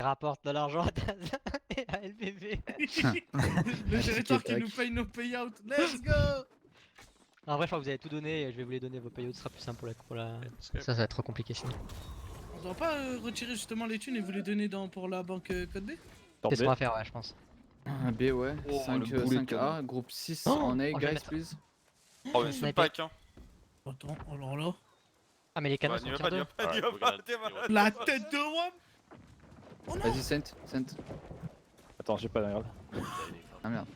Rapporte de l'argent à Taza et à LBB. Le gérateur qui nous paye nos payouts. Let's go! En vrai, je crois que vous avez tout donné et je vais vous les donner. Vos payouts, ce sera plus simple pour la. Let's go. Ça va être trop compliqué sinon. On doit pas retirer justement les thunes et vous les donner pour la banque Code B? C'est ce qu'on va faire, ouais, je pense. Un B, ouais. Oh, 5, le boulet de 5A, groupe 6 Oh, en A, je vais guys, mettre- please. Oh, mais Sniper. c'est pack hein. Attends, oh là là. Ah, mais les canons Bah, sont n'y va tier pas, 2. n'y va pas, n'y Alright, va we're pas, gonna t'es deal malade. with La this tête de Wam! Oh non! Vas-y, Sent, Sent. Attends, j'ai pas la regarde. Ah merde.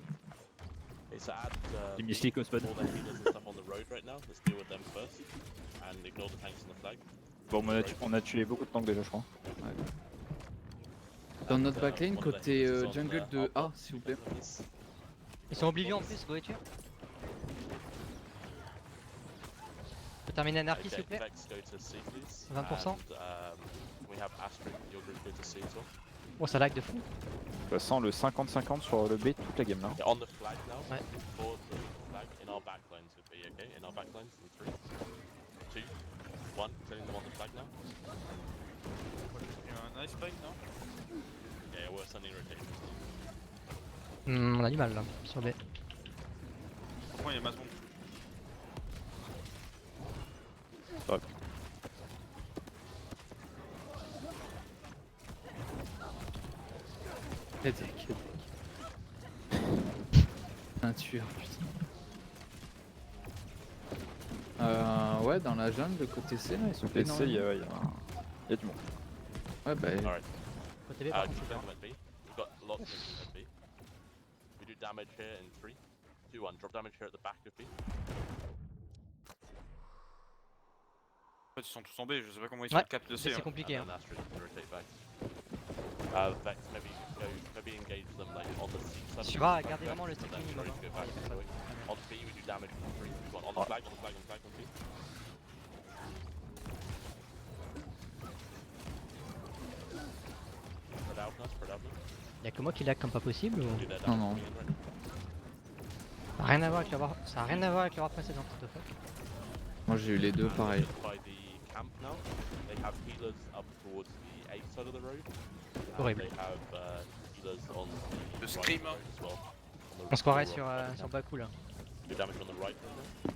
Okay, so add J'ai mis Slick au spawn. all the healers and stuff on the road right now. Let's deal with them first. And ignore the tanks and the flag. Bon, on a tué beaucoup de tanks déjà, je crois. Dans notre backlane, côté jungle de A, s'il vous plaît. Ils sont Oblivion en plus, voiture. Je peux terminer Anarchy s'il vous plaît. Vex, go to C, please. 20%. And, we have Astrid, your group go to C as well. Oh, ça lag de fou. Ça sent le 50-50 sur le B toute la game là. Okay, on the flag now. Ouais. For the flag in our backlines would be okay. In our backlines in 3, 2, 1. Setting them on the flag now. Un ice pack, non? Yeah, we're sending rotation. On a du mal là, sur B. Pourquoi il y a masse bombe? Hedek. Un tueur, putain. Ouais, dans la jungle, de côté C, là, ils sont PC, il y énormes. a du monde. Ouais, bah, Alright. Côté B par contre, Keep c'est them at B. We've got lots of them at B. We do damage here in 3, 2, 1. Drop damage here at the back of B. En fait, ils sont tous en B, je sais pas comment ils Ouais, sont cap de C. c'est Hein. compliqué. And Hein. then Astrid can rotate back. Vex, maybe engage them like on the C side. Sur A, gardez vraiment le strict And then minimum. rotate Hein. back this way. On B, we do damage in 3, 2, 1. On the flag, on the flag, on the flag, on B. Spread out now, spread out now. Y'a que moi qui lag comme pas possible ou... Do that Non, damage non. again right now. Ça a rien à voir avec la war... Ça a rien à voir avec la war précédente, what the fuck. moi j'ai eu les deux pareil. By the camp now, they have healers up towards the A side of the road. And Horrible. they have healers on the Le right screamer. road as well. On the On se croirait right sur, road. sur Baku là. Do damage on the right right now.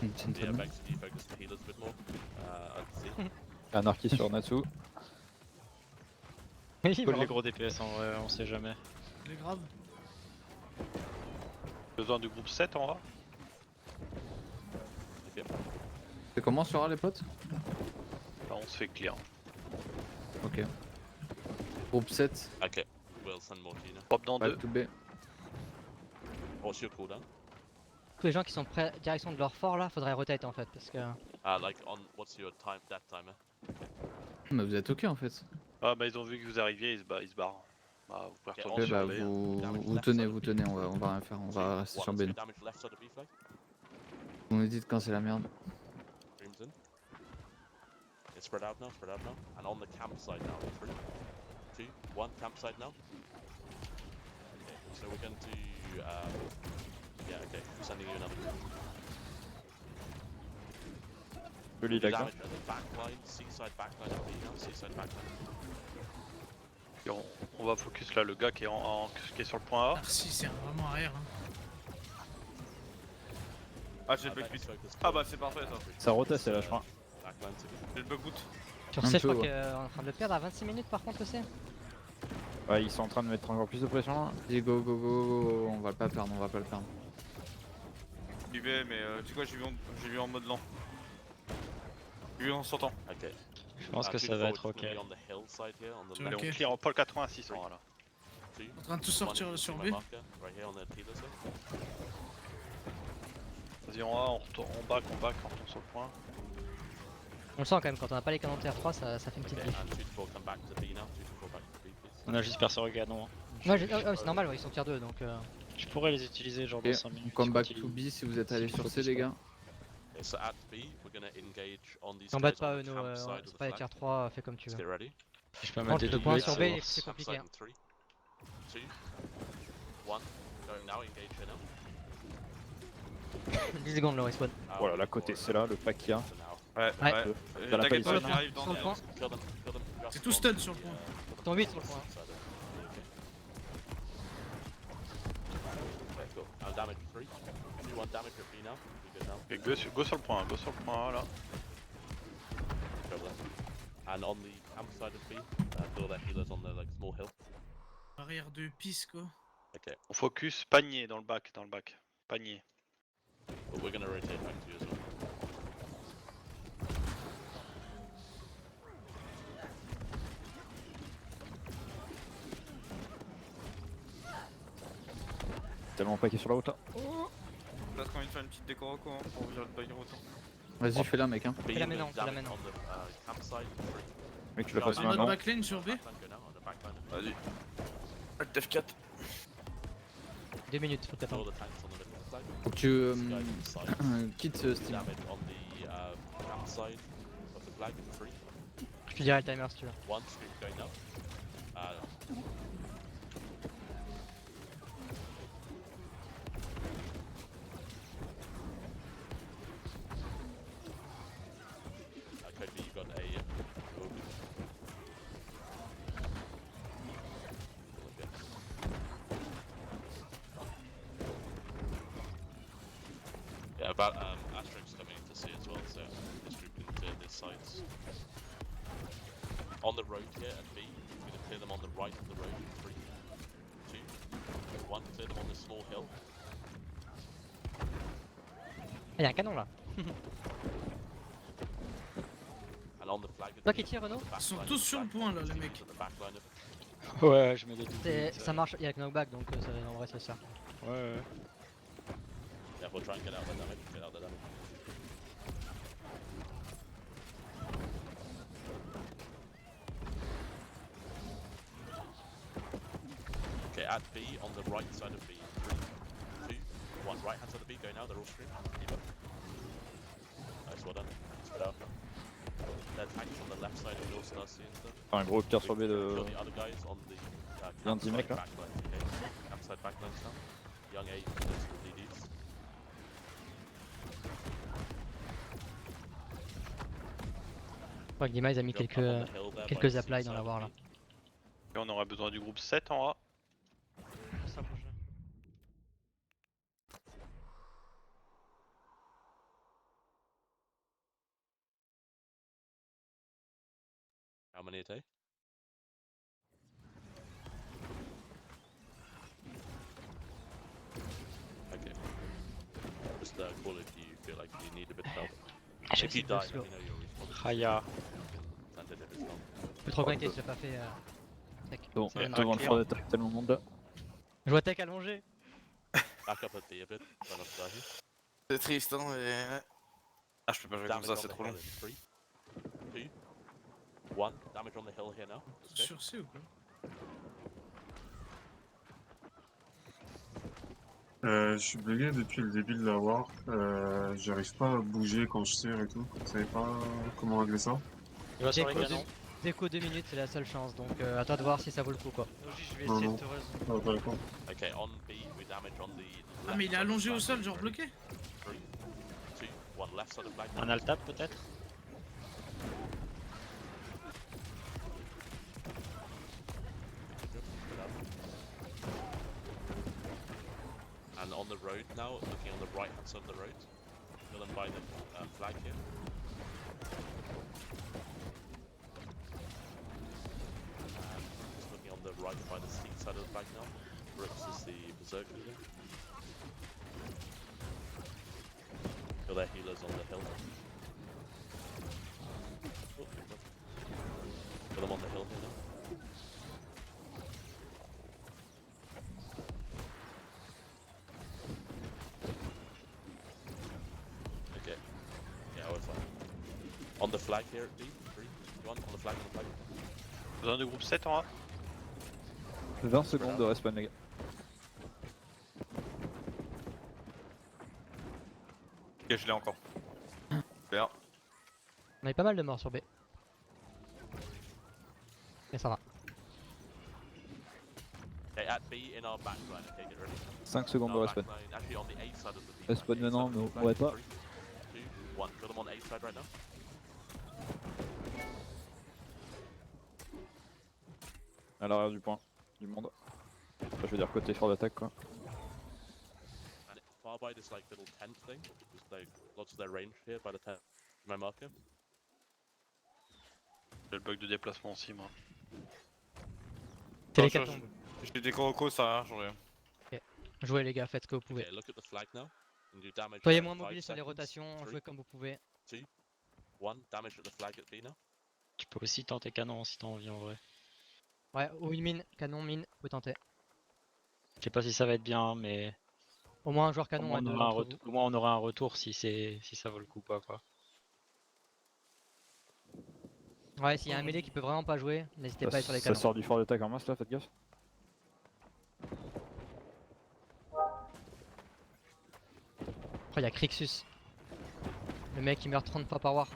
Une Yeah, gentleman. Vex, do you focus the healers a bit more? I'd see. Anarchy sur Natsu. Oui, Colle vraiment. les gros DPS en vrai, on sait jamais. Il est grave. Besoin du groupe 7 en A. C'est comment sur A, les potes? Là on se fait clear. Ok. Groupe 7, Okay, we'll send more to you now. Drop dans ouais, 2. tout B. What's your cooldown? Tous les gens qui sont prêts direction de leur fort là, faudrait rotate en fait parce que... Like on, what's your time, that timer? Mais vous êtes ok en fait. Ah bah ils ont vu que vous arriviez, ils se barrent. Bah vous pouvez Ok, retourner Ok, sur bah B. vous tenez, on va rien faire, on va rester sur B. Do damage left side of B flag. Vous nous dites quand c'est la merde. Dreams in. It's spread out now, spread out now. And on the campsite now. 3, 2, 1, campsite now. Okay, so we're going to, yeah, okay, I'm sending you another group. Joli Do lag. damage at the backline, seaside backline of B now, seaside backline. Et on va focus là, le gars qui est, qui est sur le point A. Merci, c'est vraiment arrière. Hein. Ah, j'ai le bug Vex, speed. focus Ah bah towards, c'est parfait ça. Ça rotate c'est là, je crois. Backline to B. J'ai le bug boot. Sur Un C, je peu, crois ouais. qu'on est en train de le perdre à 26 minutes par contre aussi. Ouais, ils sont en train de mettre encore plus de pression là. Dis go go go, on va pas le perdre, on va pas le perdre. J'y vais, mais tu sais quoi, j'ai vu en mode lent. J'ai vu en sortant. Okay. Je pense que two ça va être forwards ok. will be on the hillside here, on the C'est Et left. on ok. clear en pôle 86 en A là. 2, En train de tout sortir 1, sur see B. my marker, right here on the healers here. Vas-y en A, on retourne, on back, on retourne sur le point. On le sent quand même, quand on a pas les canons TR3 ça fait une petite Okay, diff. and 2 to 4 come back to B now, 2 to 4 back to B please. On a juste percé Regano. Ouais, c'est normal, ouais, ils sont tier 2 donc... Je pourrais les utiliser genre Ok, dans 5 on minutes. come si back continue. to B si vous êtes allés si sur faut C que les je gars. Okay, so at B, we're gonna engage on these T'embête guys on pas the Eno, campsite of c'est the pas les flag. tier 3, fais comme tu Let's veux. get ready. Je peux Prends mettre des le point doublés, sur ça B, va. c'est compliqué. Campsite in 3, 2, 1, going now, engage here now. 10 secondes le respawn. Voilà, la côté c'est là, le pack qu'il y a. Ouais, Ouais. ouais. Dans la T'inquiète pas, palissade. j'arrive dans Sur le point. C'est tout stun sur le point. Ton 8 sur le point. Okay, cool. Damage 3. Everyone damage your B now. We good now. Ok, go sur le point, là. Trouble. And on the campsite of B, build their healers on the like small hill. Arrière de pisse quoi. Okay, On focus panier dans le bac, Panier. but we're gonna rotate back to you as well. Tellement packé sur la route là. Là, quand il fait une petite déco quoi, pour virer le bail autant. Vas-y, fais-la, mec. Hein. B la and maintenant, the fais la damage maintenant. on the campsite. Mec, tu l'as Non, passé mais En mode maintenant. backlane sur B. Backline go now on the backline. Vas-y. Alt F4. 2 minutes, faut All t'attendre. the tanks on the left side. Faut que tu Guys on side. quittes Steam. Damage on the campsite of the flag. 3, Je te dirai le timer si tu veux. 1, scream going now. Code B, you got a. Yeah, about Asterix coming into C as well, so just group into this side. On the road here at B, we're gonna clear them on the right of the road. 3, 2, 1, clear them on this small hill. Ah, y'a un canon là. And on the flag. Toi qui tire, Renaud? Ils sont tous sur le point là les mecs. Ouais, je me doute. Ça marche, il y a le knockback donc en vrai c'est ça. Ouais. Yeah, we'll try and get out the damage. Get out the damage. Okay, at B, on the right side of B. 3, 2, 1. Right hand side of B, go now. They're all streamed. Keep up. Nice, well done. Spit out. Their tanks on the left side of your Starsea and stuff. Enfin, un gros tir sur B Kill de. the other guys on the Il y a un 10 mecs, là. backline, okay? Campsite backlines now. Young A, those are the DDs. Je crois que Dima ils a mis Drop quelques, up on the hill there by quelques the applies sea dans side l'avoir of là. B. Et on aura besoin du groupe 7 en A. How many a day? Okay. Just call if you feel like you need a bit of help. Je If you sais die, pas, let slow. me know your response. Raya. Send it if it's not. Je peux te reconnecter si j'ai pas fait. Tech. Bon, Ça vient de devant le clear. fort d'attaque, tellement de monde là. Je vois Tech allongé. Back up at B a bit. Try not to die here. C'est triste, hein, mais. Ah, je peux pas jouer comme Damage ça, on c'est the trop hill long. in 3, 2, 1. Damage on the hill here now. Okay. Sur C ou quoi? Je suis bugué depuis le début de la war. J'arrive pas à bouger quand je tire et tout. Vous savez pas comment régler ça? Il va sur les Déco, canons. déco 2 minutes, c'est la seule chance donc à toi de voir si ça vaut le coup quoi. Logi, je vais Non, essayer non. de te résoudre. Ah, pas d'accord. Okay, on B, we damage on the. Ah mais il est allongé au sol genre bloqué. 3, 2, 1. Left side of flag. Un altab peut-être. And on the road now, looking on the right hand side of the road, kill them by the flag here. And just looking on the right by the steep side of the flag now. Brooks is the berserker here. Kill their healers on the hill. Oh, picked up. Kill them on the hill here now. Okay. Yeah, we're fine. On the flag here, B. 3, 2, 1. On the flag, on the flag. Besoin de groupe 7 en A. 20 secondes de respawn, les gars. Ok, je l'ai encore. Super. On avait pas mal de morts sur B. Mais ça va. Okay, at At B in our backline, okay, get ready. 5 secondes de Our respawn. backline, actually on the A side of the B. Respawn maintenant, mais on aurait pas. 3, 2, 1, kill them on the A side right now. À l'arrière du point, du monde. Enfin, je veux dire côté fort d'attaque quoi. And far by this like little tent thing, there's like lots of their range here by the tent. My marker. J'ai le bug de déplacement aussi, moi. C'est les Attends, catombes. J'ai des corocos, ça, j'en ai. Jouez les gars, faites ce que vous pouvez. Okay, look at the flag now. And do damage. Soyez in moins 5 mobiles sur les seconds. rotations, 3, jouez comme vous pouvez. 2, 1, damage at the flag at B now. Tu peux aussi tenter canon si t'as envie en vrai. Ouais, ou une mine, canon, mine, vous pouvez tenter. Je sais pas si ça va être bien, mais Au moins un joueur au canon, moins, ouais, on de- aura un d'entre vous. au moins on aura un retour si ça vaut le coup pas quoi. Ouais, s'il y a un mêlé qui peut vraiment pas jouer, n'hésitez pas à aller sur les Ça canons. sort du fort d'attaque en masse là, faites gaffe. Après, il y a Crixus. Le mec qui meurt 30 fois par war.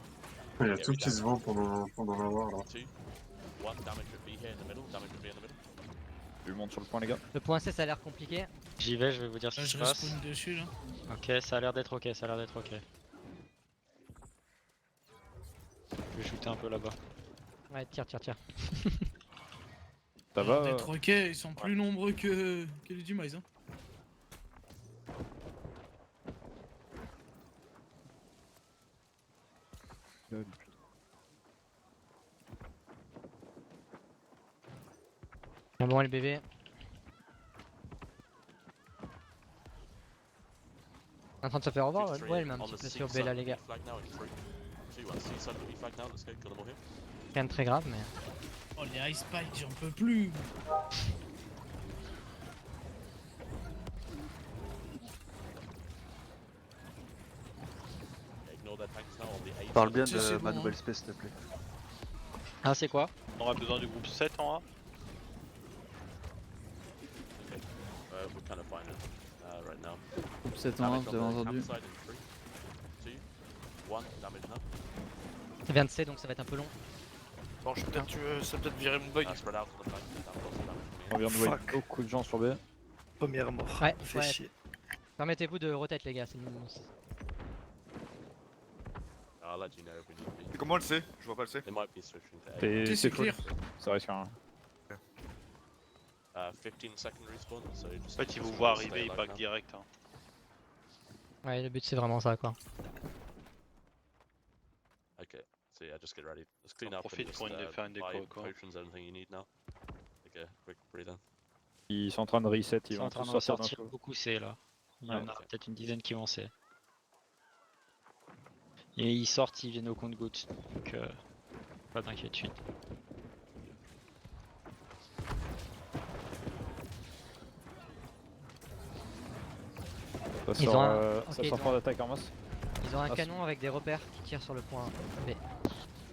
Il y a tout qui se vend pendant la war là. 2, 1, damage at B here in the middle. Damage at B in the middle. Je monte sur le point les gars. Le point C, ça a l'air compliqué. J'y vais, je vais vous dire ce Là, qui je se passe. respawn dessus là. Ok, ça a l'air d'être ok, ça a l'air d'être ok. Je vais shooter un peu là-bas. Ouais, tire, tire, tire. Ça va Des troquets, ils sont plus nombreux que les Dumise. Hein. Bien bon, LBV. En train de se faire revoir, ouais, 3, ouais, mais un on petit the peu C sur B side là, of les the gars. B flag now in 3, 2, 1, C side of the B flag now. Let's go. Kill them all here. Rien de très grave, mais. Oh, les Ice Spikes, j'en peux plus. Yeah, ignore their tanks now on the A Parle side. bien Ça, c'est de bon, ma hein. nouvelle space s'il te plaît. Ah c'est quoi? On aura besoin du groupe 7 en A. We're kind of fine right now. 7 en 1, Damage vous avez on the entendu. campsite in 3, 2, 1, damage now. Ça vient de C, donc ça va être un peu long. Bon, je vais peut-être ça peut-être virer mon bug. Spread out on the flank. Down lots of damage On from here. vient de voir beaucoup de gens sur B. Première mort. Ouais, Fait ouais. chier. Permettez-vous de rotate, les gars. C'est nous. I'll let you know if we need to be. Comment le sait? Je vois pas le C. They might be switching to A. C'est C'est cool. clear. Ça risque rien. 15 second respawn, so just. En fait, ils vous just voient stay arriver, ils alive back now. direct. Hein. Ouais, le but c'est vraiment ça, quoi. Okay, so yeah, just get ready. Just clean On up profite and just pour faire une déco, buy quoi. potions, anything you need now. Okay, quick breathe in. Ils sont en train de reset, Ils ils sont vont en train tous de sortir d'un ressortir coup. beaucoup C là. Il y en a ok. peut-être une dizaine qui vont C. Et ils sortent, ils viennent au compte-gouttes. Donc pas d'inquiétude. Ça Ils sort, ont un- ok, ça ils sort ont- fort d'attaque en masse. Ils ont un Ah, canon avec des repères qui tirent sur le point B.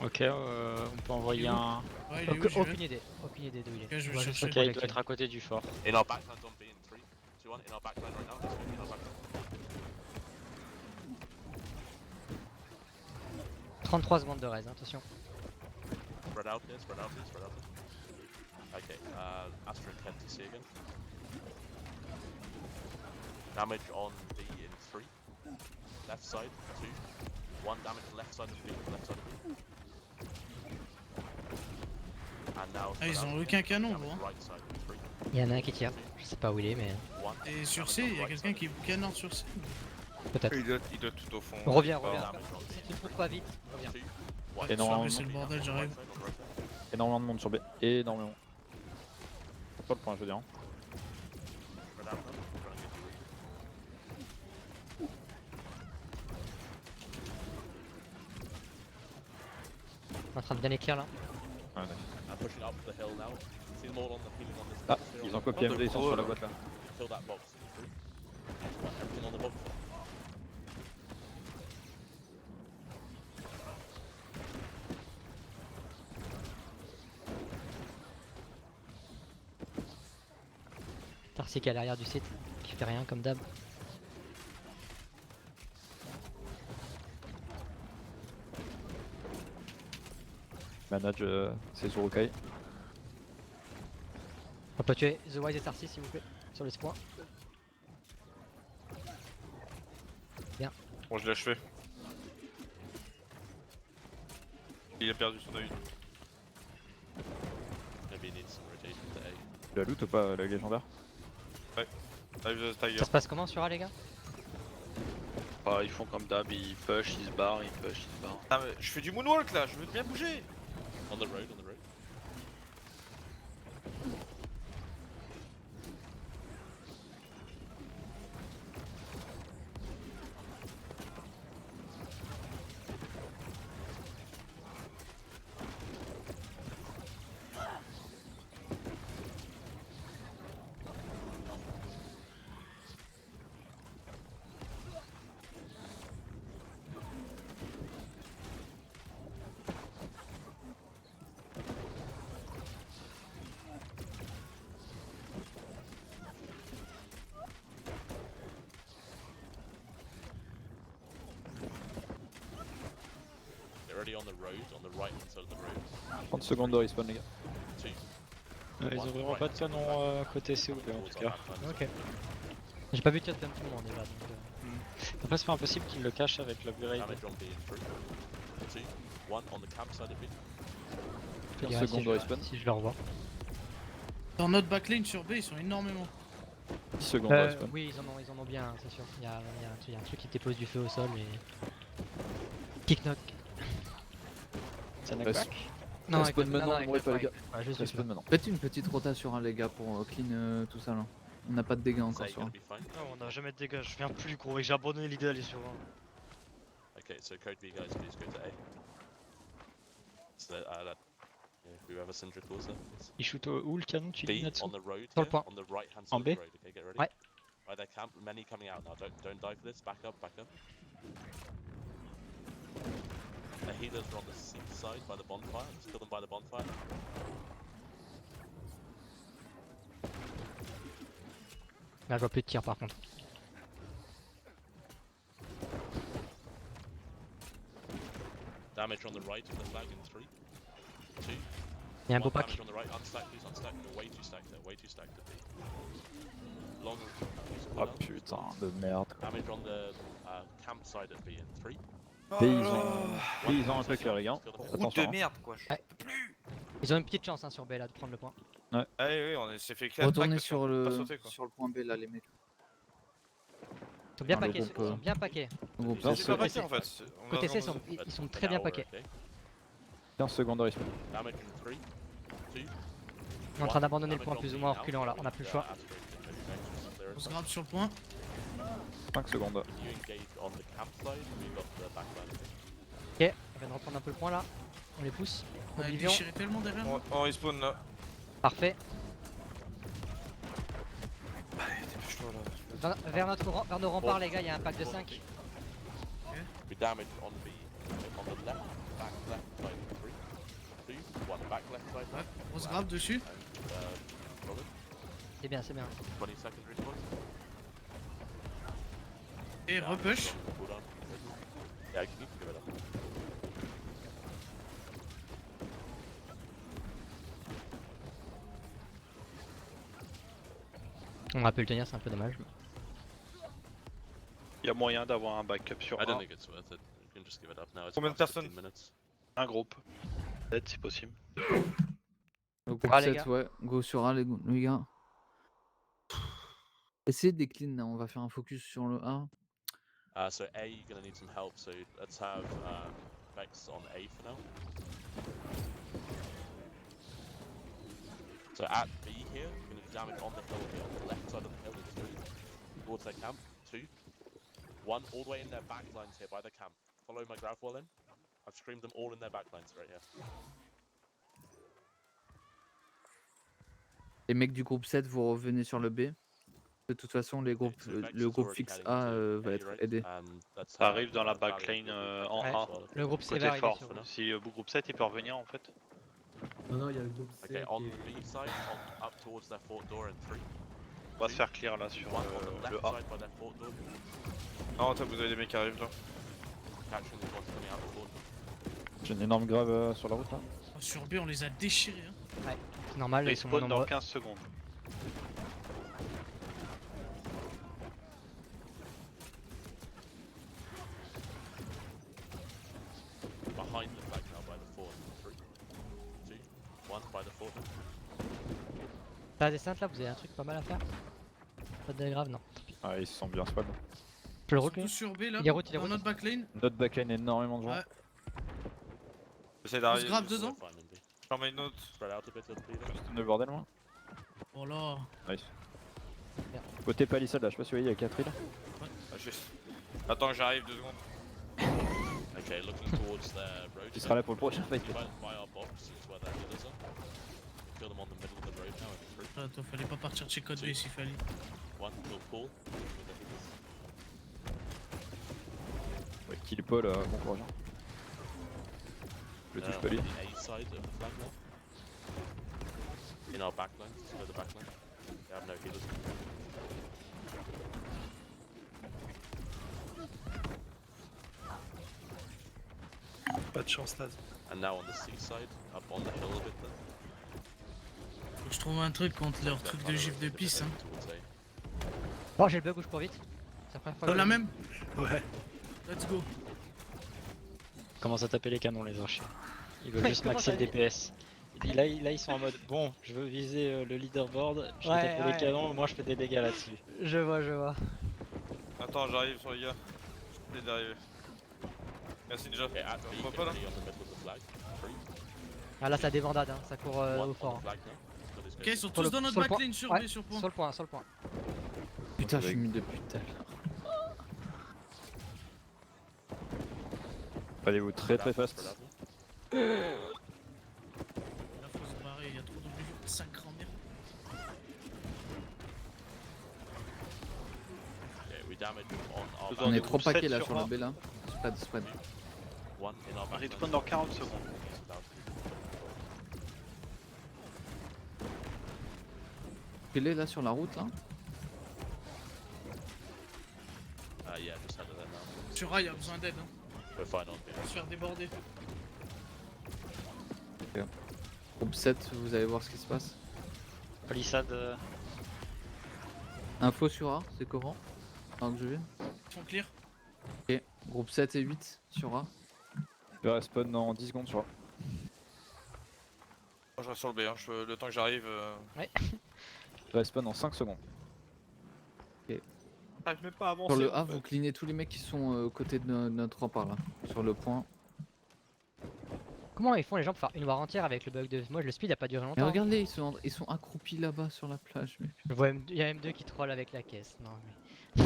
Ok, on peut envoyer Il est où un. Ouais, il est où, j'y vais. Aucune idée d'où il est. Ok, je vais On va chercher. juste Ok, il rechecker. doit être à côté du fort. In our backline on B in 3, 2, 1. In our backline right now. Let's go. In our backline. 33 secondes de raise, attention. Spread out here. Spread out here. Spread out here. Okay. Astra and Kent to C again. Damage on B in 3. Left side 2. 1 damage left side of B. Left side of B. And now. Ah, ils spread ont out aucun here. canon, Damage gros, hein. right side in 3, Il y en a un qui tire. Je sais pas où il est, mais 1. Et sur Damage C, on il y a right quelqu'un side. qui canard sur C. peut-être. Il doit tout au fond. Reviens, Ah. reviens. Damage on Si tu ne trouves pas vite, reviens. 2, Ouais, Énormément. c'est le bordel, j'arrive. Énormément de monde sur B. Énormément. Pas le point, je veux dire. hein. On est en train de bien éclair là. Ouais, nice. Pushing up the hill now. See them all on the healing on this. Ah, this ils hill. ont copié MD, ils sont sur la boîte là. Kill that box. Everything on the box. Tarsic à l'arrière du site, qui fait rien comme d'hab. Manage, c'est Zurukai. On va peut tuer The Wise et Tarsis s'il vous plaît, sur les points. Bon, je l'ai achevé. Il a perdu son œil. Maybe he needs some rotation to A. Tu la loot ou pas, la légendaire? Live the Tiger. Ça se passe comment sur A les gars? Bah, ils font comme d'hab, ils push, ils se barrent, ils push, ils se barrent. Ah, mais je fais du moonwalk là, je veux bien bouger. On the road, on the road. Get ready on the road, on the right hand side of the road. 30 secondes de respawn, les gars. 2, Ils ouvriront pas de canon côté C ou B en tout cas. Ok. J'ai pas vu de chat d'un petit moment déjà donc. Après c'est pas impossible qu'ils le cachent avec l'upgrade. Damage on B in 3, 2, 1 on the campsite of B. Je te 15 dirai secondes si de je- respawn. Si je le revois. Dans notre backlane sur B, ils sont énormément. 10 secondes de respawn. Oui ils en ont bien c'est sûr. Il y a un truc qui dépose du feu au sol et. Kick knock. C'est un Reste- knockback. Non, Respawn avec- maintenant, avec mourrez le pas, les frag. Ouais, juste Respawn le maintenant. Faites une petite rota sur un les gars pour clean tout ça là. On n'a pas de dégâts encore Say sur gonna un. be fine. Non, on a jamais de dégâts, je viens plus gros et j'ai abandonné l'idée d'aller sur un. Okay, so code B guys, please go to A. So yeah, whoever Syndra calls there. please. Il shoot où le canon tu dis B là-dessous? on the road Sur le here, point. on the right hand En side of the B? road. Okay, get ready. Ouais. Right there, camp. Many coming out now. Don't die for this. Back up, back up. The healers are on the C side by the bonfire. Just kill them by the bonfire. Là je vois plus de tir par contre. Damage on the right of the flag in 3, 2. Il y a un beau One pack. damage on the right. Unstack, please. Unstack. You're way too stacked there. Way too stacked to B. Long. Ah putain de merde. Damage on the campsite of B in 3. Paysan un peu clair, les gars. Route Attention. de merde quoi. Ouais. Ils ont une petite chance hein, sur B là de prendre le point. Allez, oui, on s'est fait éclater. Retournez sur Pas le sauter, quoi. sur le point B là les mecs. Ils sont bien Enfin, le paqués, groupe, ils sont bien paqués. Le groupe Non, C'est C, pas côté paquet C. en fait. On Côté va C, vraiment- ils sont très bien paqués. 15 secondes de respawn. Damage in 3, 2. On est en train d'abandonner le point plus ou moins en reculant là, on a plus le choix. On se gratte sur le point. 5 secondes. You engage on the campsite, we've got the backline. Ok, on vient de reprendre un peu le point là. On les pousse. On a Oblivion. déchiré tellement derrière. On respawn là. Parfait. Dépêche-toi là. Vers nos remparts les gars, il y a un pack de 5. We damage on B, on the left, back left side in 3, 2, 1 back left side Ouais, on se gratte dessus. and Robin, C'est bien, c'est bien. 20 seconds respawn. Et repush. Cooldown. Yeah, you need to give it up. On aurait pu le tenir, c'est un peu dommage. Il y a moyen d'avoir un backup sur I don't un, think it's worth it. You can just give it up now. It's Combien de about personnes 15 minutes. un groupe. Peut-être si possible. Le groupe Ah, les 7 gars. ouais, go sur A les gars. Essayez de décline là, on va faire un focus sur le A. So A, you're gonna need some help. So let's have Vex on A for now. So at B here, you're gonna do damage on the hill here, on the left side of the hill in 3, towards their camp. 2, 1, all the way in their backlines here by the camp. Follow my grav wall in. I've screamed them all in their backlines right here. Les mecs du groupe 7 vous revenez sur le B. De toute façon les groupes, So Vex le is groupe already fixe heading A to va A, être right? aidé. And let's Ça have, arrive dans la Valerie backline with en Ouais. A. as well. Le groupe C Côté va arriver fort. sur vous. Si groupe 7 il peut revenir en fait. Non, il y a le groupe C Okay, on qui the est... B side, up towards their fort door in 3. On va se faire clear là sur 1 on the le left A. side by their fort door. Non, attends, vous avez des mecs qui arrivent là. Capturing the ones coming out the fort door. J'ai une énorme grave sur la route là. Oh, sur B, on les a déchirés. Hein. C'est normal, ils sont moins Respawn dans nombreux. 15 secondes. behind the flag now by the fort. 3, 2, 1 by the fort. La descente là, vous avez un truc pas mal à faire? Pas de grave, non. Ah, ils se sentent bien spawn. Je peux le Ils sont reculer. tous sur B là, Il est route, il est dans route. notre backlane. Notre backline, énormément de gens. Ouais. J'essaie On se d'arriver. grave dedans. Fine in B. J'en mets une autre. Spread out a bit at B then. Juste le bordel, moi. Oh là. Nice. Bien. Côté palissade là, je sais pas si vous voyez, il y a 4 îles. Ah, attends que j'arrive 2 secondes. Okay, looking towards their road. Qui sera là pour le prochain fight. By our box is where their healers are. Kill them on the middle of the road now in 3, Attends, fallait pas partir de chez code B s'il fallait. 1, kill Paul. With the healers. Ouais, kill Paul, bon courage. Je le touche pas lui. On the A side of the flag now. In our backline, so the backline. They have no healers. Pas de chance, Laz. And now on the C side, up on the hill a bit then. Faut que je trouve un truc contre leur truc de gif de pisse. Hein. Towards A. Bon, j'ai le bug où je cours vite. C'est la première fois que La je- même. Ouais. Let's go. Commence à taper les canons les archers. Ils veulent Ouais, juste comment maxer ça le DPS. Et là ils sont en mode bon, je veux viser le leaderboard, je vais Ouais, taper ouais. les canons, moi je fais des dégâts là-dessus. Je vois, je vois. Attends, j'arrive sur les gars. J'essaie d'arriver. Merci déjà. Okay, at B, On voit get pas là? ready on the middle of the flag. 3, Ah là, ça débandade, hein. Ça court 1 au on fort. the Hein. flag now. Got his Ok, guys. ils sont Sur tous le- dans notre sur le point. backlane sur Ouais, B, sur point. Sur le point, sur le point. Putain, je suis mis depuis tout à l'heure. Allez-vous très très Spread out, fast. spread out now. Là, faut se barrer, il y a trop de bruit. 5 grands merde. Okay, we damage on our Besoin On est de backline. trop paquets 7 là sur sur le un. B là. Spread, spread. 1 in our backline. Respawn dans 40 secondes. Il est là sur la route là. Yeah, just head of there now. Sur A, il y a besoin d'aide. Hein. We're fine on B. On va se faire déborder. Groupe 7, vous allez voir ce qui se passe. Palissade, Info sur A, c'est comment? Avant que je vienne. Ils sont clear. Ok, groupe 7 et 8 sur A. Je vais respawn dans 10 secondes, tu vois. Moi je reste sur le B, hein. Le temps que j'arrive. Je vais respawn dans 5 secondes. J'arrive même pas à avancer. Sur le en A, fait. vous clignez tous les mecs qui sont aux côtés de notre rempart là. Sur le point. Comment ils font les gens pour faire une war entière avec le bug de. Moi, le speed a pas duré Mais longtemps. regardez, ils sont accroupis là-bas sur la plage. Mais... Je vois il y a M2 qui troll avec la caisse. Non, mais.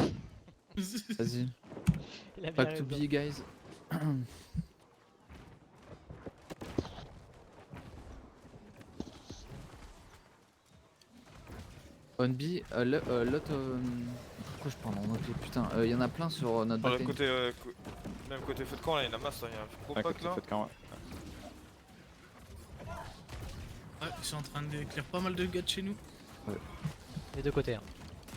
Vas-y, Il a bien pas to raison. be guys. On B, l'autre. Pourquoi je parle en anglais? Putain, il y en a plein sur notre Sur le backline. côté, même côté feu de camp là, il y en a masse, là. Il y a un gros À pack côté là. de feu de camp, ouais. Ouais, ils sont en train de clear pas mal de gars de chez nous. Des deux côtés. Hein.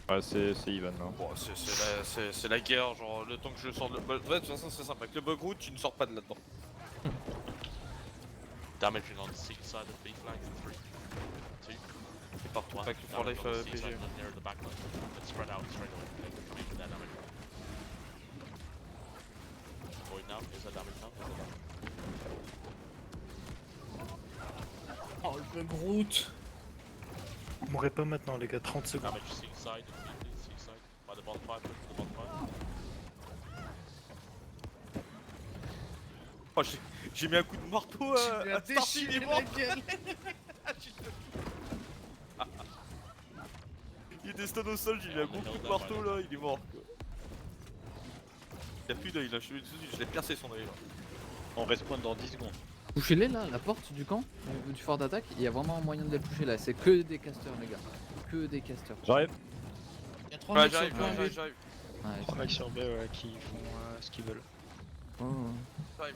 Ouais, c'est even là. Bon, c'est la guerre, genre le temps que je sors de. Bah, ouais, de toute façon, c'est simple. Avec le bug route, tu ne sors pas de là-dedans. Damaging on the C side of B flag. 3, 2, C'est partout, 1. pas que for life Damage on the C PG. side near the backline. Let's spread out straight away. Okay, coming with that damage. Void now. Is that damage now? Is that damage? Oh, le bug route. Mourrez pas maintenant, les gars, 30 secondes. Damage C side, please, C side. By the bonfire, push to the bonfire. Oh, j'ai mis un coup de marteau Tu lui as à Starty, il est déchiré mort. la gueule. Il était stun au sol, j'ai mis un gros coup de marteau là, il est mort. Quoi. Il a plus d'œil là, je l'ai percé son œil là. On respawn dans 10 secondes. Poussez-les là, la porte du camp, du fort d'attaque. Il y a vraiment moyen de les pusher là. C'est que des casters, les gars. Que des casters. J'arrive. Il y a 3 Ouais, mecs sur le j'arrive, point B. j'arrive. Ouais, 3 mecs sur B ouais, qui font ce qu'ils veulent. oh, oh. J'arrive.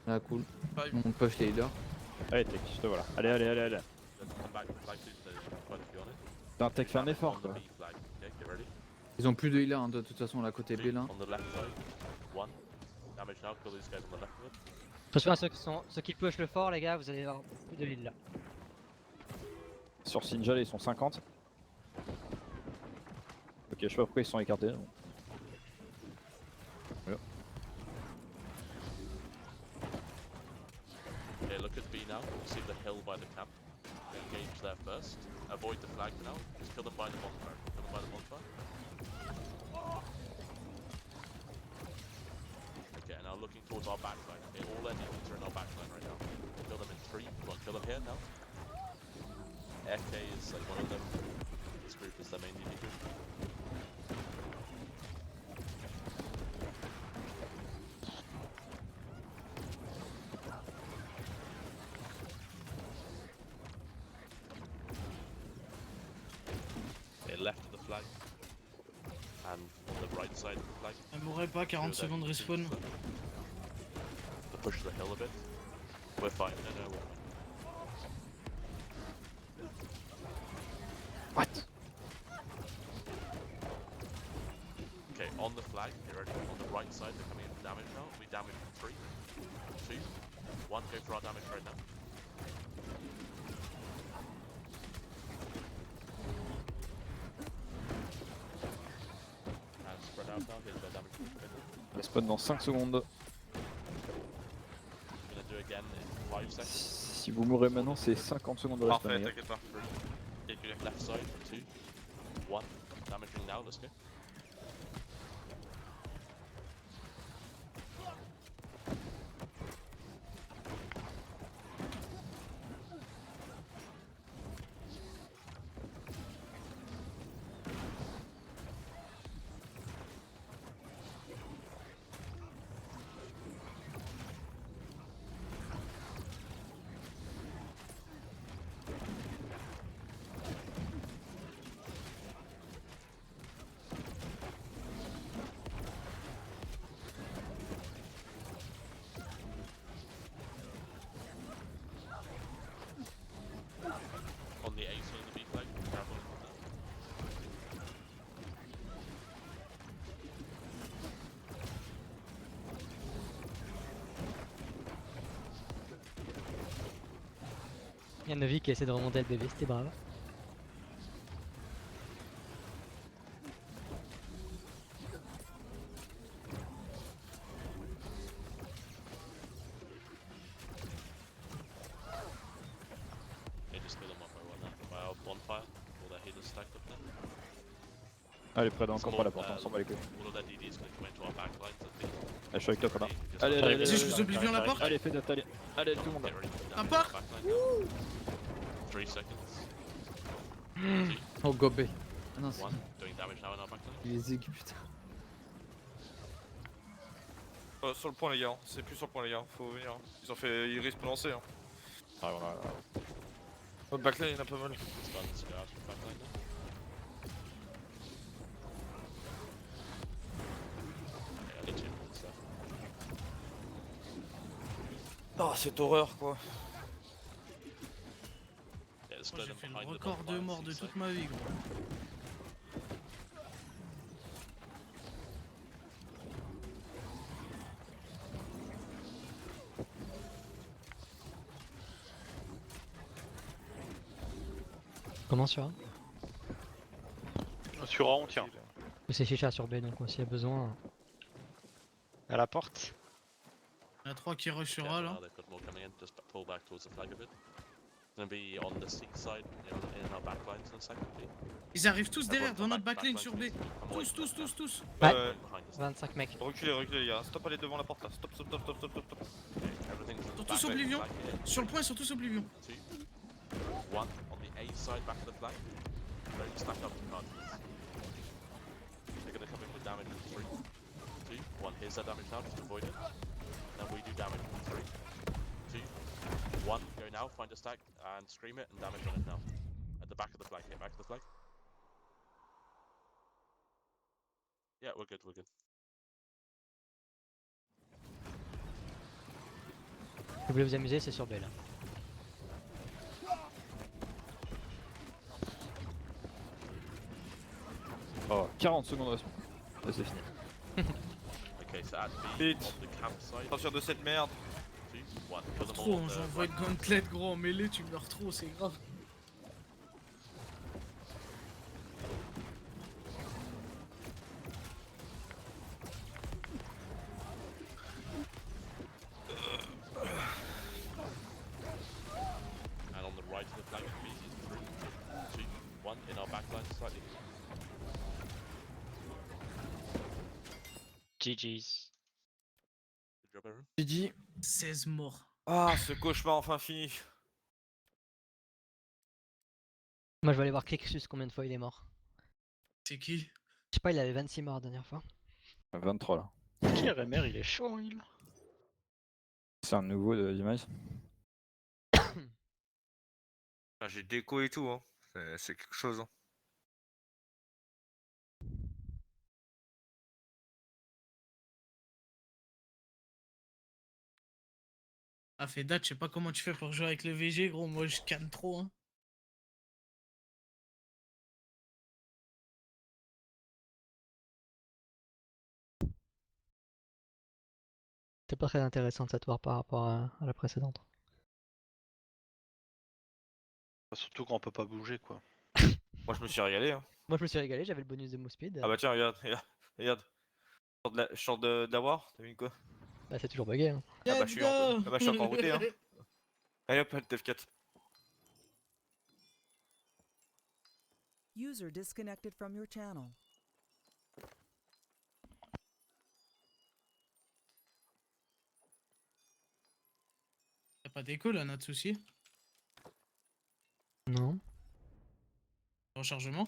Ah, cool. J'arrive. On push les healers. Allez, tech, je te voilà. Allez, allez, allez, allez. Let's come back to flag 2, there's quite a few on it. Putain, tech, fais un effort On quoi. the B flag. Okay, get ready. Ils ont plus de healers hein, de toute façon là côté B 2, là. on the left side. 1. Damage now, kill these guys on the left of it. Attention à ceux qui push le fort, les gars, vous allez avoir plus de l'île là. Sur Sinjal, ils sont 50. Ok, je sais pas pourquoi ils sont écartés. Voilà. Okay, look at B now. You see the hill by the camp. Engage there first. Avoid the flag for now. Just kill them by the bonfire. Kill them by the bonfire. Okay, now looking towards our backline. Okay, all their DPs are in our backline right now. Kill them in 3. Go on, kill them here now. FK is like one of them. This group is the main DP group. Okay, left of the flag. And on the right side of the flag. Elle mourrait pas, 40 secondes respawn. To push the hill a bit. We're fine, no, we're fine. What? Okay, on the flag, you're ready. On the right side, they're coming in for damage now. We damage in 3, 2, 1. Go for our damage right now. And spread out now. Here's their damage. Elle spawn dans 5 secondes. Gonna do again in 5 seconds. Si vous mourrez maintenant, c'est 50 secondes de Parfait, respawn. t'inquiète pas. Calculé. Left side, 2, 1. Damaging now, let's go. On the A side of the B flag, careful. Il y a Novi qui essaie de remonter le bébé, c'était brave. Okay, just kill them one by one now. By our bonfire, all their healers stacked up there. Elle est près encore pas la porte, on s'en bat les couilles. All of their DD is going to come into our backlines, I think. Je suis avec toi, Colin. Just Allez, allez, allez, Si je allez, vous oblivion la porte. allez, fais notre allez. Allez, tout le monde. Get ready to do Un damage part. to our backline now. 3 seconds. Oh, gobé. Ah non, c'est 1. Doing damage now in our backline. il les exécute. Sur le point les gars, c'est plus sur le point les gars, faut venir. Ils risquent de lancer. Hein. Ah, voilà. Notre backline il y en a pas mal. It's done, let's go out from backline now. Okay, I'll let you know stuff. Oh cette horreur quoi. Yeah, let's Moi, go j'ai them fait le behind the record de bonfire, morts de see toute side. ma vie, gros. Comment sur A? Sur A, on tient. Ou c'est Chicha sur B, donc s'il y a besoin. À la porte. Il y en a 3 qui rush sur Okay, A now là. they've got more coming in, just pull back towards the flag a bit. It's gonna be on the seek side, in our backlines in a second, please. Ils arrivent tous derrière, dans Everyone notre backline back- sur B. backline, come away Tous, from tous, that now. tous, tous. Ouais. Behind us. 25 mecs. Reculez les gars, stop aller devant la porte là, stop. Okay, everything's in the Tous back of the Oblivion. flag here. Sur le point, ils sont tous Oblivion. 2, 1, on the A side, back of the flag. Ready to stack up the cards, please. They're gonna come in with damage in 3, 2, 1. Here's their damage now, just avoid it. Then we do damage in 3, 2, 1. Go now, find a stack, and scream it, and damage on it now. At the back of the flag here, back of the flag. Yeah, we're good, we're good. Vous voulez vous amuser, c'est sur B là. Oh, 40 secondes de respawn. Là, c'est fini. Okay, so at B, Vite. on the campsite, Attention de cette merde. 2, 1. Kill them all Trop, on the j'envoie right. une gauntlet gros en mêlée, tu meurs trop, c'est grave. GG's. Good job, everyone. GG. 16 morts. Ah, ce cauchemar enfin fini. Moi je vais aller voir Clixus combien de fois il est mort. C'est qui? Je sais pas, il avait 26 morts la dernière fois. 23 là. Qui RMR, il est chaud, hein, il. C'est un nouveau de Demise. Ah, j'ai déco et tout, hein. C'est quelque chose. Hein. Ah, fait date, je sais pas comment tu fais pour jouer avec le VG, gros. Moi, je canne trop, hein. C'est pas très intéressant cette war par rapport à la précédente. Surtout quand on peut pas bouger quoi. Moi, je me suis régalé. Hein. Moi je me suis régalé, j'avais le bonus de move speed. Ah bah tiens, regarde, regarde, regarde. Je sors de d'avoir, t'as vu quoi? Bah c'est toujours bugué. Hein. Ah bah, Let's je go. suis encore routé. Hein. Allez hop, TF4. User disconnected from your channel. Y'a pas d'écho là, Natsushi? Non. Rechargement?